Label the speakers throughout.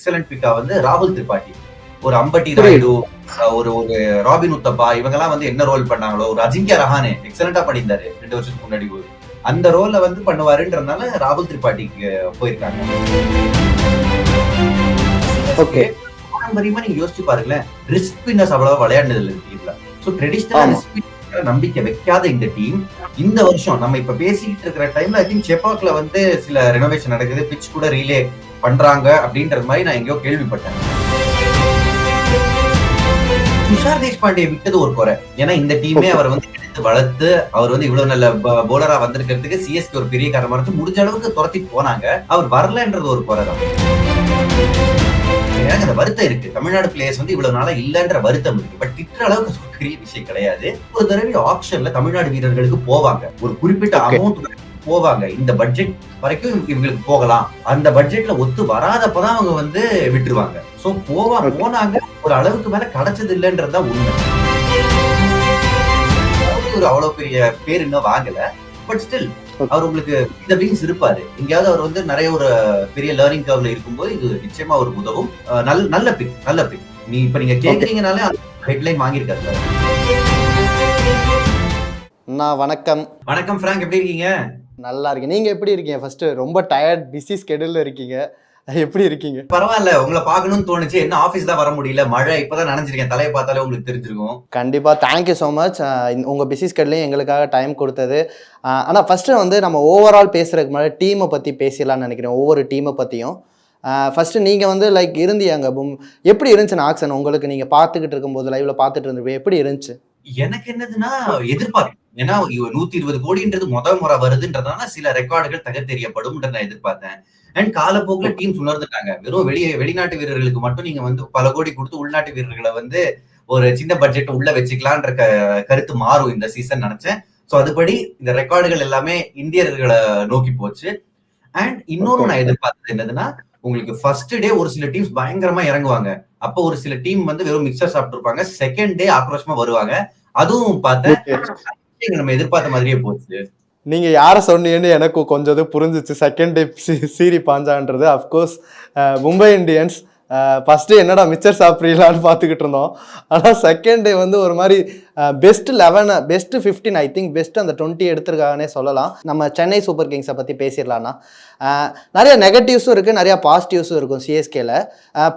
Speaker 1: Excellent பிக்கா வந்து ராகுல் திரிபாட்டி, ஒரு அம்பட்டி ராயுடு, ஒரு ஒரு ராபின் உத்தப்பா, இவங்க எல்லாம் வந்து என்ன ரோல் பண்ணாங்களோ, ஒரு அஜிங்கியா ரஹானே எக்ஸலண்டா பண்ணியிருந்தாரு 2 வருஷத்துக்கு முன்னாடி. அந்த ரோல்ல வந்து பண்ணுவாருன்றதுனால ராகுல் திரிபாட்டிக்கு போயிருக்காங்க.
Speaker 2: ஓகே,
Speaker 1: பாரம்பரியமா நீங்க யோசிச்சு பாருங்களேன், ரிஸ்க் பின்னர்ஸ் அவ்வளவா விளையாடுனது இல்லை டீம்ல. சோ ட்ரெடிஷனலா ரிஸ்க் நம்பிக்கை வைக்காத இந்த டீம் இந்த வருஷம் நம்ம இப்ப பேசிக்கிட்டு இருக்கிற டைம்ல ஐ திங்க் செப்பாக்ல வந்து சில ரெனோவேஷன் நடக்குது, பிட்ச் கூட ரீலே பண்றாங்க அப்படின்றது மாதிரி நான் எங்கேயோ கேள்விப்பட்டேன். துஷார் தேஷ்பாண்டே விட்டது ஒரு குறை. ஏன்னா இந்த டீமே அவர் வந்து எடுத்து வளர்த்து அவர் வந்து இவ்வளவு நல்ல போலரா வந்திருக்கிறதுக்கு சிஎஸ்கே ஒரு பெரிய காரணமா இருந்து முடிஞ்ச அளவுக்கு துரத்தி போனாங்க. அவர் வரலன்றது ஒரு குறை தான். எனக்கு அந்த வருத்தம் இருக்கு. தமிழ்நாடு பிளேயர்ஸ் வந்து இவ்வளவு நாளா இல்லன்ற வருத்தம் இருக்கு. பட் திட்டுற அளவுக்கு பெரிய விஷயம் கிடையாது. ஒரு தடவை ஆப்ஷன்ல தமிழ்நாடு வீரர்களுக்கு போவாங்க, ஒரு குறிப்பிட்ட அமௌண்ட் போவாங்க. இந்த பட்ஜெட் வரைக்கும் இவங்களுக்கு போகலாம், அந்த பட்ஜெட்ல ஒத்து வராதப்பதான் அவங்க வந்து விட்டுருவாங்க. சோ போனாங்க, ஒரு அளவுக்கு மேல கிடைச்சது இல்லைன்றதுதான் உண்மை. ஒரு அவ்வளவு பெரிய பேர் இன்னும் வாங்கல. பட் ஸ்டில் அவர் உங்களுக்கு இந்த விங்ஸ் இருப்பாரு. எங்கேயாவது அவர் வந்து நிறைய ஒரு பெரிய லேர்னிங் கர்வ்ல இருக்கும்போது இது நிச்சயமா ஒரு உதவும். நல்ல பிக். நீங்க கேக்குறீங்கனாலே ஹெட்லைன் வாங்கியிருக்காரு.
Speaker 2: வணக்கம்.
Speaker 1: வணக்கம் பிராங்க், எப்படி இருக்கீங்க?
Speaker 2: நல்லா இருக்கேன். நீங்க எப்படி இருக்கீங்க? ஃபர்ஸ்ட் ரொம்ப டயர்ட் பிஸி ஸ்கெடியூல்ல இருக்கீங்க, எப்படி இருக்கீங்க?
Speaker 1: பரவாயில்ல, உங்களை பார்க்கணும்னு தோணுச்சு. என்ன ஆபீஸ் தான் வர முடியல, மழை இப்பதான் நினைச்சிருக்கேன், தலையை பார்த்தாலே உங்களுக்கு தெரிஞ்சிருக்கும்.
Speaker 2: கண்டிப்பா, தேங்க்யூ ஸோ மச் உங்க பிஸி ஸ்கெடியூலையும் எங்களுக்காக டைம் கொடுத்தது. ஆனா ஃபர்ஸ்ட் வந்து நம்ம ஓவரால் பேசுறதுக்கு முன்னாடி டீமை பத்தி பேசலாம்னு நினைக்கிறேன், ஒவ்வொரு டீமை பத்தியும். ஃபர்ஸ்ட் நீங்க வந்து லைக் இருந்தீங்க, எப்படி இருந்துச்சு ஆக்ஷன் உங்களுக்கு? நீங்க பார்த்துக்கிட்டு இருக்கும்போது லைவ்ல பார்த்துட்டு இருந்தது எப்படி இருந்துச்சு?
Speaker 1: எனக்கு என்னதுன்னா எதிர்பார்த்தேன். ஏன்னா 120 கோடின்றது முறை வருதுன்றதுனால சில ரெக்கார்டுகள் தகர்த்தெறியப்படும் நான் எதிர்பார்த்தேன். அண்ட் காலப்போக்குல டீம்ஸ் உணர்ந்துட்டாங்க. வெறும் வெளிநாட்டு வீரர்களுக்கு மட்டும் நீங்க வந்து பல கோடி கொடுத்து உள்நாட்டு வீரர்களை வந்து ஒரு சின்ன பட்ஜெட் உள்ள வச்சுக்கலான்ற கருத்து மாறும் இந்த சீசன் நினைச்சேன். சோ அதுபடி இந்த ரெக்கார்டுகள் எல்லாமே இந்தியர்களை நோக்கி போச்சு. அண்ட் இன்னொரு நான் எதிர்பார்த்தது என்னதுன்னா, உங்களுக்கு ஃபர்ஸ்ட் டே ஒரு சில டீம்ஸ் பயங்கரமா இறங்குவாங்க. அப்போ ஒரு சில டீம் வந்து வெறும் மிக்சர் சாப்பிட்டு இருப்பாங்க. செகண்ட் டே ஆக்ரோஷமா வருவாங்க. அதுவும் பார்த்தேன், நம்ம எதிர்பார்த்த மாதிரியே போச்சு.
Speaker 2: நீங்க யார சொன்னீங்கன்னு எனக்கு கொஞ்சம் புரிஞ்சிச்சு. செகண்ட் டே சீரி பாஞ்சான்றது of course Mumbai Indians. First day என்னடா மிச்சர் சாப்பிடலான்னு பார்த்துக்கிட்டு இருந்தோம். ஆனால் செகண்ட் டே வந்து ஒரு மாதிரி best 11 best 15 I think best அந்த 20 எடுத்திருக்காங்கன்னே சொல்லலாம். நம்ம சென்னை சூப்பர் கிங்ஸை பற்றி பேசிடலாம்னா நிறைய நெகட்டிவ்ஸும் இருக்குது, நிறைய பாசிட்டிவ்ஸும் இருக்கும் சிஎஸ்கேல.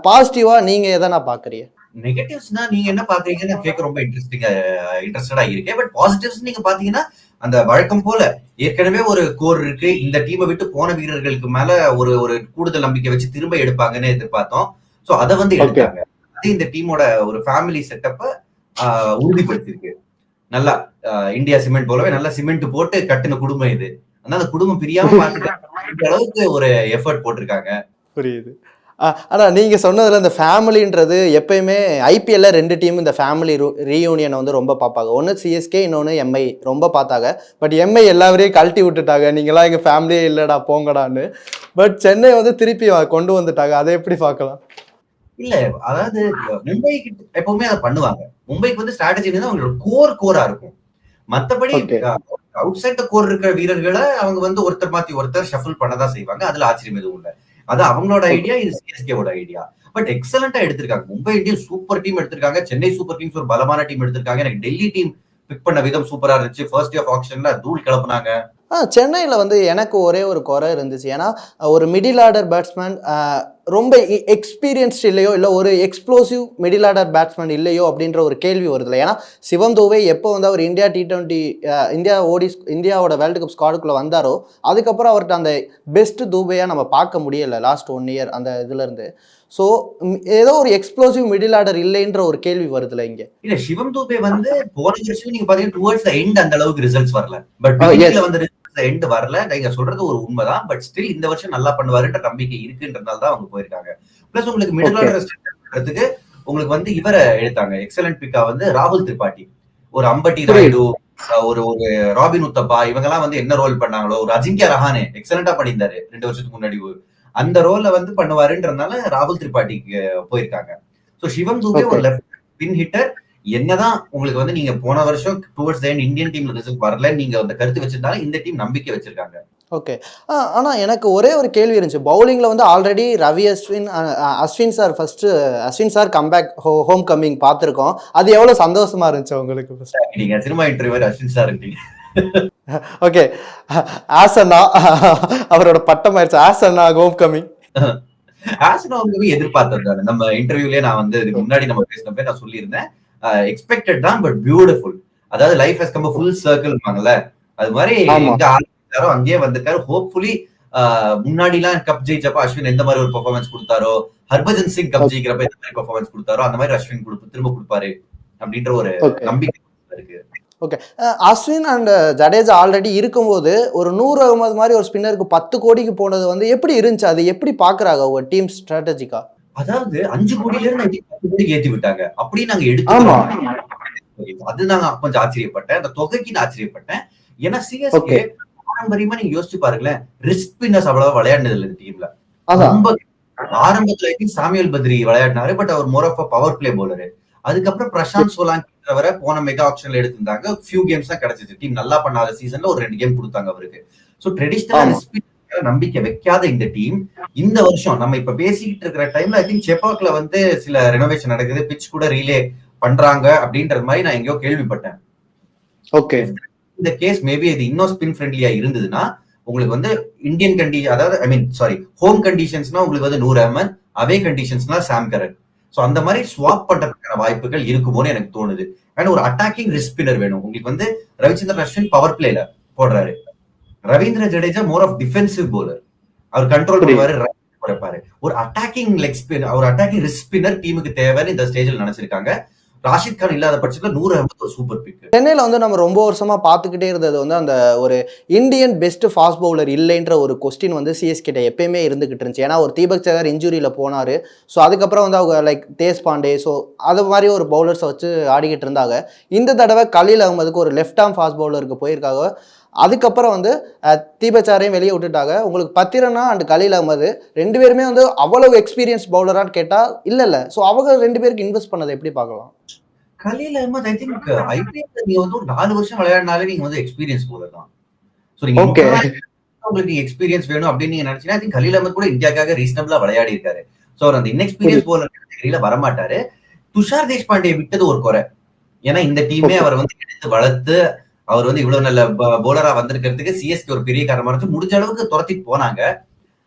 Speaker 2: பாசிட்டிவாக நீங்கள் எதை நான் பார்க்குறீங்க?
Speaker 1: நெகட்டிவ்ஸ்னா நீங்க என்ன பாக்குறீங்கன்னு கேட்க ரொம்ப இன்ட்ரெஸ்டடா இருக்கேன். பட் பாசிட்டிவ்ஸ் நீங்க பாத்தீங்கன்னா அந்த வழக்கம் போல ஏற்கனவே ஒரு கோர் இருக்கு. இந்த டீமை விட்டு போன வீரர்களுக்கு மேல ஒரு ஒரு கூடுதல் நம்பிக்கை வச்சு திரும்ப எடுப்பாங்கன்னு எதிர்பார்த்தோம். சோ அதை வந்து எடுத்தாங்க. அது இந்த டீமோட ஒரு ஃபேமிலி செட்டப்ப உறுதிப்படுத்திருக்கு. நல்லா இந்தியா சிமெண்ட் போலவே நல்லா சிமெண்ட் போட்டு கட்டின குடும்பம் இது. அதனால குடும்பம் பிரியாம பாத்துக்க அளவுக்கு ஒரு எஃபர்ட் போட்டிருக்காங்க.
Speaker 2: புரியுது. ஆனால் நீங்கள் சொன்னதில் இந்த ஃபேமிலின்றது எப்பயுமே ஐபிஎல்ல 2 டீம் இந்த ஃபேமிலி ரீயூனியனை வந்து ரொம்ப பார்ப்பாங்க. ஒன்று சிஎஸ்கே, இன்னொன்று எம்ஐ ரொம்ப பார்த்தாங்க. பட் எம்ஐ எல்லாரையும் கழட்டி விட்டுட்டாங்க, நீங்களாம் எங்கள் ஃபேமிலியே இல்லைடா போங்கடான்னு. பட் சென்னை வந்து திருப்பி கொண்டு வந்துட்டாங்க. அதை எப்படி பார்க்கலாம்?
Speaker 1: இல்ல, அதாவது மும்பைக்கு எப்பவுமே அதை பண்ணுவாங்க. மும்பைக்கு வந்து ஸ்ட்ராட்டஜி அவங்களோட கோரா இருக்கும். மத்தபடி அவுட் சைட் கோர் இருக்கிற வீரர்களை அவங்க வந்து ஒருத்தர் மாத்தி ஒருத்தர் ஷஃபிள் பண்ணதான் செய்வாங்க. அதுல ஆச்சரியம் எதுவும் இல்லை. அது அவங்களோட ஐடியா, இது சிஎஸ்கேவோட ஐடியா. பட் எக்ஸலண்டா எடுத்திருக்காங்க. மும்பை இந்தியன்ஸ் சூப்பர் டீம் எடுத்திருக்காங்க. சென்னை சூப்பர் கிங்ஸ் ஒரு பலமான டீம் எடுத்திருக்காங்க. எனக்கு டெல்லி டீம் பிக் பண்ண விதம் சூப்பரா இருந்துச்சு. ஃபர்ஸ்ட் டே ஆஃப் ஆக்ஷன்ல தூள் கிளப்புனாங்க.
Speaker 2: சென்னையில் வந்து எனக்கு ஒரே ஒரு குறை இருந்துச்சு. ஏன்னா ஒரு மிடில் ஆர்டர் பேட்ஸ்மேன் ரொம்ப எக்ஸ்பீரியன்ஸ்ட் இல்லையோ, இல்லை ஒரு எக்ஸ்ப்ளோசிவ் மிடில் ஆர்டர் பேட்ஸ்மேன் இல்லையோ அப்படின்ற ஒரு கேள்வி வருதுல்ல. ஏன்னா சிவம் தூபே எப்போ வந்து அவர் இந்தியா T20 இந்தியாவோட வேர்ல்டு கப் ஸ்குவாடுக்குள்ளே வந்தாரோ அதுக்கப்புறம் அவர்கிட்ட அந்த பெஸ்ட் தூபையாக நம்ம பார்க்க முடியலை லாஸ்ட் 1 இயர் அந்த இதுலேருந்து. ஸோ ஏதோ ஒரு எக்ஸ்ப்ளோசிவ் மிடில் ஆர்டர் இல்லைன்ற ஒரு கேள்வி வருதுல இங்க.
Speaker 1: இல்ல, சிவம் தூபே வந்து போன வருஷம் நீங்க பாத்தீங்கன்னா டுவர்ட்ஸ் தி எண்ட் அந்த அளவுக்கு ரிசல்ட்ஸ் வரல. பட் பிகினிங்ல வந்து எண்ட் வரல. நீங்க சொல்றது ஒரு உண்மைதான். பட் ஸ்டில் இந்த வருஷம் நல்லா பண்ணுவாருன்ற நம்பிக்கை இருக்குன்றதால தான் அவங்க போயிருக்காங்க. பிளஸ் உங்களுக்கு மிடில் ஆர்டர் பண்றதுக்கு உங்களுக்கு வந்து இவரை எடுத்தாங்க. எக்ஸலன்ட் பிக்கா வந்து ராகுல் திரிபாட்டி, ஒரு அம்பட்டி ராயுடு, ஒரு ஒரு ராபின் உத்தப்பா, இவங்க எல்லாம் வந்து என்ன ரோல் பண்ணாங்களோ, ஒரு அஜிங்கியா ரஹானே எக்ஸலண்டா பண்ணியிருந்தாரு 2 வருஷத்துக்கு முன்னாடி. அந்த ரோல்ல வந்து பண்ணுவாருன்றதுனால ராகுல் திரிபாட்டிக்கு போயிருக்காங்க. சோ சிவம் தூபே ஒரு லெஃப்ட் பின் ஹிட்டர். என்னதான் உங்களுக்கு வந்து நீங்க போன வருஷம் டுவர்ட்ஸ் தி எண்ட் இந்தியன் டீம்ல ரிசல்ட் வரல நீங்க அந்த கருத்து வச்சிருந்தாலும் இந்த டீம் நம்பிக்கை வச்சிருக்காங்க.
Speaker 2: ஓகே. ஆனா எனக்கு ஒரே ஒரு கேள்வி இருந்துச்சு. பவுலிங்ல வந்து already Ravi Ashwin, Ashwin sir Ashwin sir comeback home coming பார்த்துருக்கோம். அது எவ்வளோ சந்தோஷமா இருந்துச்சு உங்களுக்கு ஃபர்ஸ்ட்?
Speaker 1: நீங்க சினிமா இன்டர்வியூவர் அஸ்வின் சார் இருக்கீங்க.
Speaker 2: ஓகே. ஆசன்னா அவரோட பட்டம் ஆயிடுச்சு. ஆசன்னா ஹோம் கமிங்.
Speaker 1: ஆசனாவுமே எதிர்பார்த்தது தானே. நம்ம இன்டர்வியூலயே நான் வந்து இதுக்கு முன்னாடி நம்ம பேசினப்ப நான் சொல்லியிருந்தேன். எக்ஸ்பெக்டட் தான், பட் பியூட்டிஃபுல். அதாவது life has come a full circleவாங்கல்ல. அது மாதிரி எங்க ஆரம்பிச்சாரோ அங்கேயே வந்திருக்காரு. ஹோப்ஃபுல்லி முன்னாடி எல்லாம் கப் ஜெயிச்சப்ப அஸ்வின் எந்த மாதிரி ஒரு பெர்ஃபார்மன்ஸ் கொடுத்தாரோ, ஹர்பஜன் சிங் கப் ஜெயிக்கிறப்ப எந்த மாதிரி பெர்ஃபார்மன்ஸ் கொடுத்தாரோ அந்த மாதிரி அஸ்வின் திரும்ப கொடுப்பாரு அப்படின்ற ஒரு நம்பிக்கை இருக்கு.
Speaker 2: Okay. Ashwin and Jadeja already இருக்கும்போது ஒரு 100 அகமது மாதிரி ஒரு ஸ்பின்னருக்கு 10 கோடிக்கு போனது வந்து எப்படி இருந்துச்சு? அது எப்படி பாக்குறாங்க உங்க டீம் ஸ்ட்ராட்டஜிக்கா?
Speaker 1: அதாவது 5 கோடியில இருந்து 10 கோடிக்கு ஏத்தி விட்டாங்க. அப்படி நாங்க எடுத்துக்கிறோம். அது நாங்க கொஞ்சம் ஆச்சரியப்பட்டேன். அந்த தொகைக்கு நான் ஆச்சரியப்பட்டேன். ஏன்னா சிஎஸ்கே பாரம்பரியமா நீங்க யோசிச்சு பாருங்களேன், ரிஸ்க் ஸ்பின்னர்ஸ் அவ்வளவா விளையாடுனது இல்லை இந்த டீம்ல. ரொம்ப ஆரம்பத்துல சாமியல் பத்ரி விளையாடினாரு, பட் அவர் more of power play bowler. அதுக்கப்புறம் பிரசாந்த் சோலாங்கி போன மெகா ஆப்ஷன்ல எடுத்திருந்தாங்க. ஃபியூ கேம்ஸ் தான் கிடைச்சிச்சு. டீம் நல்லா பண்ணாத சீசன்ல ஒரு 2 கேம் கொடுத்தாங்க அவருக்கு. சோ ட்ரெடிஷனலா நம்பிக்கை வைக்காத இந்த டீம் இந்த வருஷம் நம்ம இப்ப பேசிக்கிட்டு இருக்கிற டைம்ல ஐ திங்க் செப்பாக்ல வந்து சில ரெனோவேஷன் நடக்குது, பிட்ச் கூட ரீலே பண்றாங்க அப்படின்ற மாதிரி நான் எங்கேயோ கேள்விப்பட்டேன்.
Speaker 2: ஓகே.
Speaker 1: இந்த கேஸ் மேபி இது இன்னும் ஸ்பின் ஃப்ரெண்ட்லியா இருந்ததுன்னா உங்களுக்கு வந்து இந்தியன் கண்டிஷன், அதாவது ஹோம் கண்டிஷன்ஸ்னா உங்களுக்கு வந்து நூர் அஹ்மத், அவே கண்டிஷன்ஸ்னா சாம் கரன். சோ அந்த மாதிரி ஸ்வாப் பண்றதுக்கான வாய்ப்புகள் இருக்குமோன்னு எனக்கு தோணுது. அண்ட் ஒரு அட்டாக்கிங் ரிஸ்க் ஸ்பின்னர் வேணும் உங்களுக்கு. வந்து ரவிச்சந்திரன் அஸ்வின் பவர் பிளேல போடுறாரு, Ravindra Jadeja more of defensive bowler, அவர் கண்ட்ரோல் பண்ணுவாரு, குறைப்பாரு. ஒரு அட்டாக்கிங் லெக் ஸ்பின்னர், ஒரு அட்டாக்கிங் ரிஸ்க் ஸ்பின்னர் டீமுக்கு தேவைன்னு இந்த ஸ்டேஜில் நினைச்சிருக்காங்க. ராஷித் கான் இல்லாத பட்சத்துல நூர் அஹ்மத் ஒரு சூப்பர் பிக்.
Speaker 2: சென்னையில வந்து நம்ம ரொம்ப வருஷமா பார்த்துக்கிட்டே இருந்தது வந்து அந்த ஒரு இந்தியன் பெஸ்ட் ஃபாஸ்ட் பவுலர் இல்லைன்ற ஒரு கொஸ்டின் வந்து சிஎஸ்கே எப்பயுமே இருந்துகிட்டு இருந்துச்சு. ஏன்னா ஒரு தீபக் சகர் இன்ஜுரியில போனாரு. ஸோ அதுக்கப்புறம் வந்து அவங்க லைக் தேஷ்பாண்டே, ஸோ அது மாதிரி ஒரு பவுலர்ஸை வச்சு ஆடிக்கிட்டு இருந்தாங்க. இந்த தடவை கலீல் அகமதுக்கு ஒரு லெஃப்ட் ஆர்ம் ஃபாஸ்ட் பவுலருக்கு போயிருக்காங்க. அதுக்கப்புறம் வந்து தீபச்சாரையும் வெளியே விட்டுட்டாங்க. உங்களுக்கு பத்திரனா அண்ட் கலீல் அகமது 2 பேருமே வந்து அவ்வளவு எக்ஸ்பீரியன்ஸ் பவுலரான்னு கேட்டா இல்ல. ஸோ அவங்க 2 பேருக்கு இன்வெஸ்ட் பண்ணதை எப்படி பார்க்கலாம்?
Speaker 1: Khaleel Ahmed I think IPL நீங்க வந்து ஒரு 4 வருஷம் விளையாடினாலே நீங்க வந்து எக்ஸ்பீரியன்ஸ் பவுலர் தான். சோ நீங்க உங்களுக்கு எக்ஸ்பீரியன்ஸ் வேணும் அப்படின்னு நீங்க நினைச்சீங்கன்னா ஐ திங்க் கலீல் அஹ்மத் கூட இந்தியாக்காக ரீசனபிளா விளையாடி இருக்காரு. சோ அவர் அந்த இன்எக்ஸ்பீரியன்ஸ் பவுலர் கேட்டகரியில வரமாட்டாரு. துஷார் தேஷ்பாண்டே விட்டது ஒரு குறை. ஏன்னா இந்த டீமே அவர் வந்து எடுத்து வளர்த்து அவர் வந்து இவ்வளவு நல்ல பவுலரா வந்திருக்கிறதுக்கு சிஎஸ்கே ஒரு பெரிய காரணமா இருந்துச்சு. முடிஞ்ச அளவுக்கு துரத்திட்டு போனாங்க.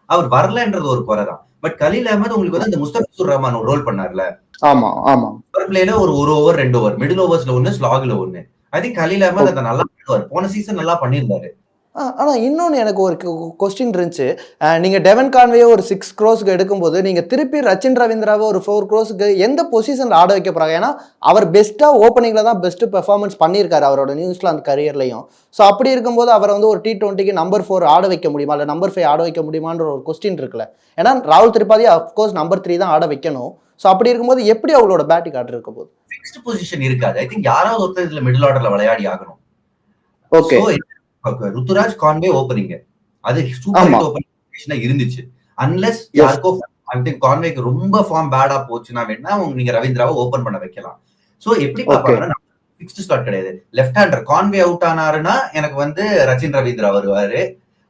Speaker 1: அவர் வரலன்றது ஒரு குறை தான். பட் கலீல் அஹ்மத் உங்களுக்கு வந்து இந்த முஸ்தபிசுர் ரஹ்மான் ஒரு ரோல் பண்ணார்ல, பவர் பிளேல ஒரு ஓவர் 2 ஓவர், மிடில் ஓவர்ஸ்ல 1, ஸ்லாக்ல 1. ஐ திங்க் கலீல் அஹ்மத் அதை நல்லா பண்ணுவார். போன சீசன் நல்லா பண்ணியிருந்தாரு.
Speaker 2: ஆனால் இன்னொன்று எனக்கு ஒரு கொஸ்டின் இருந்துச்சு. நீங்கள் டெவன் கான்வே ஒரு 6 crores எடுக்கும்போது நீங்கள் திருப்பி ரச்சின் ரவீந்திராவை ஒரு 4 crores எந்த பொசிஷனில் ஆட வைக்க போகிறாங்க? ஏன்னா அவர் பெஸ்ட்டாக ஓப்பனிங்கில் தான் பெஸ்ட்டு பெர்ஃபார்மன்ஸ் பண்ணியிருக்காரு அவரோட நியூசிலாந்து கரியர்லையும். ஸோ அப்படி இருக்கும்போது அவரை வந்து ஒரு T20க்கு நம்பர் 4 ஆட வைக்க முடியுமா, இல்லை நம்பர் 5 ஆட வைக்க முடியுமான்ற ஒரு கொஸ்டின் இருக்குல்ல. ஏன்னா ராகுல் திரிபாதி அஃப்கோர்ஸ் நம்பர் 3 தான் ஆட வைக்கணும். ஸோ அப்படி இருக்கும்போது எப்படி அவங்களோட பேட்டிங் ஆர்டர் இருக்க போகுது?
Speaker 1: ஃபிக்ஸ்ட் பொசிஷன் இருக்காது. ஐ திங்க் யாராவது ஒருத்தர் இதுல மிடில் ஆர்டர்ல விளையாடி ஆகணும்.
Speaker 2: ஓகே.
Speaker 1: ருத்துராஜ் கான்வே ஓப்பனிங், அது சூப்பர் ஹிட் ஓப்பனிங் இருந்துச்சு. அன்லெஸ் யாருக்கோ ஐ திங்க் கான்வேக்கு ரொம்ப ஃபார்ம் பேடா போச்சுன்னா வேணா நீங்க ரவீந்திராவை ஓபன் பண்ண வைக்கலாம். சோ எப்படி பாப்பாங்கன்னா ஃபிக்ஸ்ட் ஸ்லாட் கிடையாது. லெஃப்ட் ஹேண்டர் கான்வே அவுட் ஆனாருன்னா எனக்கு வந்து ரச்சின் ரவீந்திரா வருவாரு.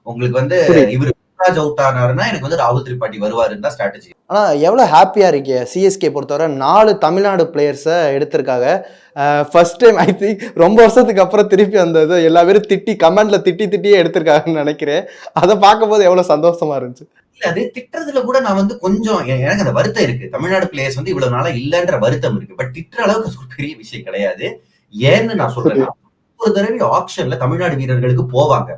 Speaker 1: உங்களுக்கு வந்து இவரு அவுட் ஆனாருன்னா எனக்கு வந்து ராகுல் திரிபாதி வருவாருன்னு தான் ஸ்ட்ராட்டஜி.
Speaker 2: ஆனா எவ்வளவு ஹாப்பியா இருக்கீங்க. சிஎஸ்கே பொறுத்தவரை 4 தமிழ்நாடு பிளேயர்ஸை எடுத்திருக்காங்க. ஃபர்ஸ்ட் டைம் ஐ திங்க் ரொம்ப வருஷத்துக்கு அப்புறம் திருப்பி அந்த இது எல்லா பேரும் கமெண்ட்ல திட்டியே எடுத்திருக்காங்கன்னு நினைக்கிறேன். அதை பார்க்கும்போது எவ்வளவு சந்தோஷமா இருந்துச்சு.
Speaker 1: இல்ல அது திட்டுறதுல கூட நான் வந்து கொஞ்சம் எனக்கு அந்த வருத்தம் இருக்கு. தமிழ்நாடு பிளேயர்ஸ் வந்து இவ்வளவு நாளா இல்லன்ற வருத்தம் இருக்கு. பட் திட்டுற அளவுக்கு ஒரு பெரிய விஷயம் கிடையாது. ஏன்னு நான் சொல்றேன், ஒரு தடவை ஆக்ஷன்ல தமிழ்நாடு வீரர்களுக்கு போவாங்க,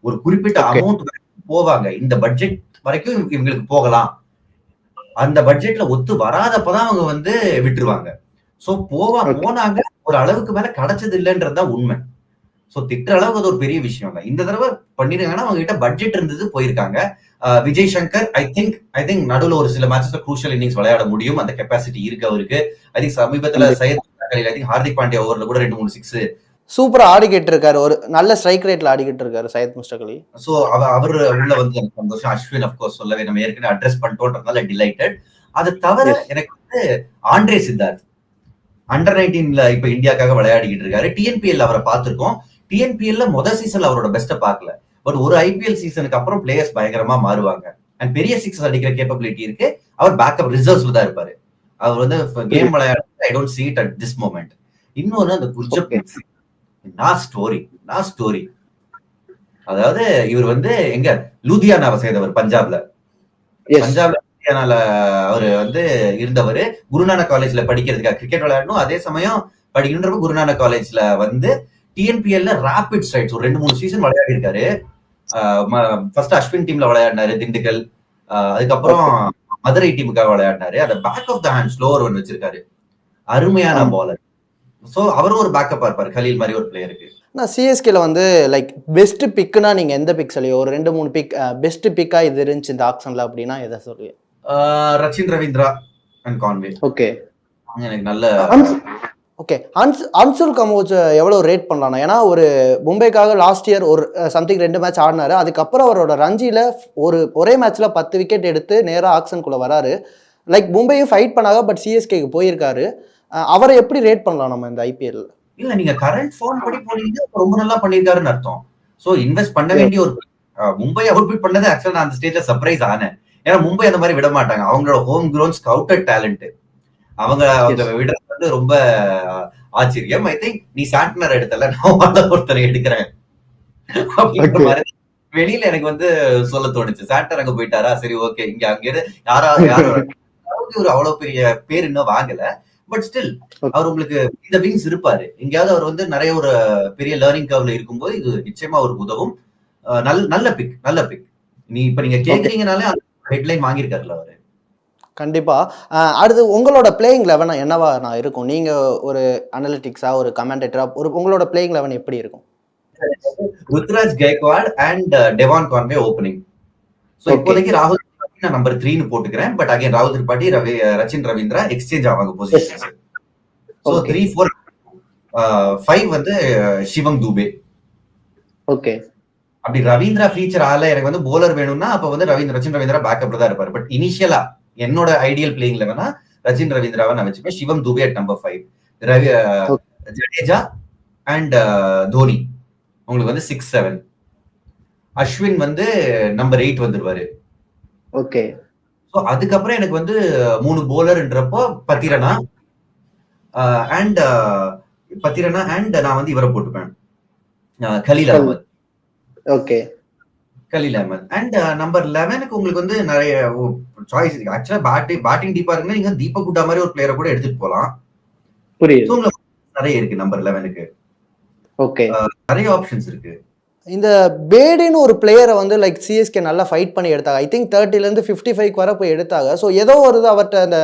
Speaker 1: ஒரு குறிப்பிட்ட அமௌண்ட் போவாங்க. இந்த பட்ஜெட் வரைக்கும் இவங்களுக்கு போகலாம், அந்த பட்ஜெட்ல ஒத்து வராதப்பதான் அவங்க வந்து விட்டுருவாங்க. சோ போனாங்க, ஒரு அளவுக்கு மேல கிடைச்சது இல்லைன்றதுதான் உண்மை. சோ திட்டுற அளவுக்கு அது ஒரு பெரிய விஷயம் தான். இந்த தடவை பண்ணிருக்காங்கன்னா அவங்க கிட்ட பட்ஜெட் இருந்தது, போயிருக்காங்க. விஜய் சங்கர் ஐ திங்க் நடுவில் ஒரு சில மேட்சஸ்ல க்ரூஷியல் இன்னிங்ஸ் விளையாட முடியும், அந்த கெப்பாசிட்டி இருக்கு அவருக்கு. ஐ திங்க் சமீபத்துல சையத் ஹார்திக் பாண்டியா ஓவர்ல கூட 2-3 6
Speaker 2: சூப்பரா ஆடிக்கிட்டு இருக்காரு. ஒரு நல்ல ஸ்ட்ரைக் ரேட்ல ஆடிக்கிட்டு இருக்காரு சையத் முஸ்டாக் அலி.
Speaker 1: சோ அவர் உள்ள வந்து எனக்கு சந்தோஷம். அஸ்வின் அப்கோர்ஸ் சொல்லவே நம்ம ஏற்கனவே அட்ரஸ் பண்ணிட்டோம்ன்றதுனால டிலைட்டட். அது தவிர எனக்கு வந்து ஆண்ட்ரே சித்தார்த் அண்டர் 19ல இப்ப இந்தியாக்காக விளையாடிக்கிட்டு இருக்காரு. டிஎன்பிஎல் அவரை பார்த்திருக்கோம். டிஎன்பிஎல்ல முதல் சீசன்ல அவரோட பெஸ்ட்டை பார்க்கல, பட் ஒரு ஐபிஎல் சீசனுக்கு அப்புறம் பிளேயர்ஸ் பயங்கரமா மாறுவாங்க. அண்ட் பெரிய சிக்ஸ் அடிக்கிற கேப்பபிலிட்டி இருக்கு. அவர் பேக்கப் ரிசர்வ்ஸ்ல தான் இருப்பாரு. அவர் வந்து கேம் விளையாட I don't see it at this moment. இன்னொன்னு அந்த குர்ஜப் ஸ்டோரி. அதாவது இவர் வந்து எங்க லூதியானாவை சேர்ந்தவர், பஞ்சாப்ல லூதியானால அவரு வந்து இருந்தவர். குருநானக் காலேஜ்ல படிக்கிறதுக்காக கிரிக்கெட் விளையாடணும், அதே சமயம் படிக்கணுன்றப்ப குருநானக் காலேஜ்ல வந்து டிஎன்பிஎல்ல ராபிட் ஸ்ட்ரைட்ஸ் ஒரு 2-3 சீசன் விளையாடி இருக்காரு. ஃபர்ஸ்ட் அஸ்வின் டீம்ல விளையாடினாரு, திண்டுக்கல். அதுக்கப்புறம் மதுரை டீமுக்காக விளையாடினாரு. அந்த back of the hand slower ஒன்று வச்சிருக்காரு, அருமையான பாலர். சோ அவரும் ஒரு பேக்கப் இருப்பாரு, கலீல் மாதிரி ஒரு பிளேயருக்கு.
Speaker 2: நான் சிஎஸ்கேல வந்து லைக் பெஸ்ட் பிக்னா நீங்க எந்த பிக் சொல்லுவீங்க? ஒரு 2-3 பிக் பெஸ்ட் பிக்கா இது இருந்துச்சு இந்த ஆக்ஷன்ல அப்படின்னா எதை சொல்லுவீங்க?
Speaker 1: Rachin Ravindra and Conway.
Speaker 2: Okay,
Speaker 1: எனக்கு நல்ல
Speaker 2: ஓகே. அன்சுல் கம்போஜ் எவ்வளவு ரேட் பண்ணலாம்? ஏன்னா ஒரு மும்பைக்காக லாஸ்ட் இயர் ஒரு சம்திங் 2 மேட்ச் ஆடினாரு. அதுக்கப்புறம் அவரோட ரஞ்சியில ஒரே மேட்ச்ல 10 விக்கெட் எடுத்து நேரா ஆக்ஷனுக்குள்ள வராரு. லைக் மும்பையும் ஃபைட் பண்ணாங்க, பட் சிஎஸ்கேக்கு போயிருக்காரு. அவரை எப்படி ரேட் பண்ணலாம் நம்ம இந்த ஐபிஎல்?
Speaker 1: இல்ல, நீங்க கரண்ட் ஃபார்ம் படி போனீங்கன்னா ரொம்ப நல்லா பண்ணிருக்காருன்னு அர்த்தம். சோ இன்வெஸ்ட் பண்ண வேண்டிய ஒரு மும்பை அவுட்பிட் பண்ணது ஆக்சுவலா நான் அந்த ஸ்டேஜ்ல சர்ப்ரைஸ் ஆனேன். ஏன்னா மும்பை அந்த மாதிரி விட மாட்டாங்க. அவங்களோட ஹோம் கிரவுண்ட் ஸ்கவுட்டட் டேலண்ட் அவங்க விடுறது வந்து ரொம்ப ஆச்சரியம். ஐ திங்க் நீ சாண்ட்னர் எடுத்தல, நான் ஒருத்தரை எடுக்கிறேன் அப்படின்ற மாதிரி வெளியில எனக்கு வந்து சொல்ல தோணுச்சு. சாண்ட்னர் அங்க போயிட்டாரா, சரி ஓகே, இங்க அங்க யாரும் ஒரு அவ்வளவு பெரிய பேர் இன்னும் வாங்கல. பட் ஸ்டில் அவர் உங்களுக்கு இந்த விங்ஸ் இருப்பாரு. எங்கேயாவது அவர் வந்து நிறைய ஒரு பெரிய லேர்னிங் கர்வ்ல இருக்கும்போது இது நிச்சயமா அவருக்கு உதவும். நல்ல பிக். நீங்க கேக்குறீங்கனாலே ஹெட்லைன் வாங்கியிருக்காருல அவரு.
Speaker 2: கண்டிப்பா. அடுத்து உங்களோட பிளேயிங் 11 என்னவா நான் இருக்கும்? நீங்க ஒரு அனலிட்டிக்ஸா, ஒரு கமெண்டேட்டரா, உங்களோட பிளேயிங் 11 எப்படி இருக்கும்?
Speaker 1: Ruturaj Gaikwad and Devon Conway opening. So இப்போதைக்கு ராகுல் நான் நம்பர் 3 போட்டுக்கிறேன். பட் அகைன் ராகுல் திரிபாட்டி, ரச்சின் ரவீந்திரா எக்ஸ்சேஞ்ச் ஆவாங்க பொசிஷன்ஸ். சோ 3, 4, 5 வந்து சிவம் தூபே.
Speaker 2: ஓகே.
Speaker 1: அப்படி ரவீந்திரா ஃபீச்சர் ஆல எனக்கு வந்து போலர் வேணும்னா அப்ப வந்து ரச்சின் ரவீந்திரா பேக்கப்ல தான் இருப்பாரு. பட் இனிஷியலா என்னோட ஐடியல் பிளேயிங் 11 ரச்சின் ரவீந்திராவை நான் வச்சுப்பேன். Shivam Dube at number 5, Jadeja and Dhoni உங்களுக்கு வந்து 6, 7. அஸ்வின் வந்து நம்பர் 8 வந்துருவாரு.
Speaker 2: ஓகே.
Speaker 1: சோ அதுக்கப்புறம் எனக்கு வந்து 3 போலர்ன்றப்போ பத்திரனா அண்ட் நான் வந்து இவரை போட்டுப்பேன், Khaleel Ahmed.
Speaker 2: Okay,
Speaker 1: Khaleel Ahmed. And number 11க்கு உங்களுக்கு வந்து நிறைய சாய்ஸ் இருக்கு. ஆக்சுவலா பேட்டிங் டீப்பா இருக்குன்னா நீங்க தீபக் குட்டா மாதிரி ஒரு பிளேயரை கூட எடுத்துட்டு போலாம்.
Speaker 2: புரியுது.
Speaker 1: நிறைய இருக்கு நம்பர் 11க்கு.
Speaker 2: ஓகே,
Speaker 1: நிறைய ஆப்ஷன்ஸ் இருக்கு.
Speaker 2: இந்த பேடின்னு ஒரு பிளேயரை வந்து லைக் சிஎஸ்கே நல்லா ஃபைட் பண்ணி எடுத்தாங்க. ஐ திங்க் 30ல இருந்து 55 வரை போய் எடுத்தாங்க. ஸோ ஏதோ ஒரு அவர்கிட்ட அந்த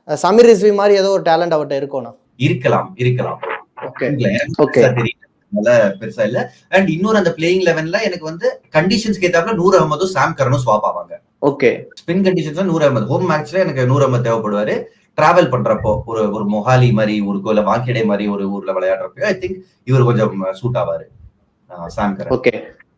Speaker 2: சமீர் ரிஸ்வி மாதிரி ஏதோ ஒரு டேலண்ட் அவர்கிட்ட இருக்கணும்.
Speaker 1: இருக்கலாம்.
Speaker 2: ஓகே,
Speaker 1: நல்ல பெருசா இல்ல. அண்ட் இன்னொரு அந்த பிளேயிங் 11ல எனக்கு வந்து கண்டிஷன்ஸ்க்கு ஏத்தாப்புல நூர் அகமதும் சாம் கரனும் ஸ்வாப் ஆவாங்க.
Speaker 2: ஓகே.
Speaker 1: ஸ்பின் கண்டிஷன்ஸ்ல நூர் அகமது, ஹோம் மேட்ச்ல எனக்கு நூர் அகமது தேவைப்படுவாரு. டிராவல் பண்றப்போ ஒரு மொஹாலி மாதிரி ஒரு வாங்கிடே மாதிரி ஒரு ஊர்ல விளையாடுறப்போ ஐ திங்க் இவர் கொஞ்சம் சூட் ஆவாரு சாம் கரன்.
Speaker 2: ஓகே.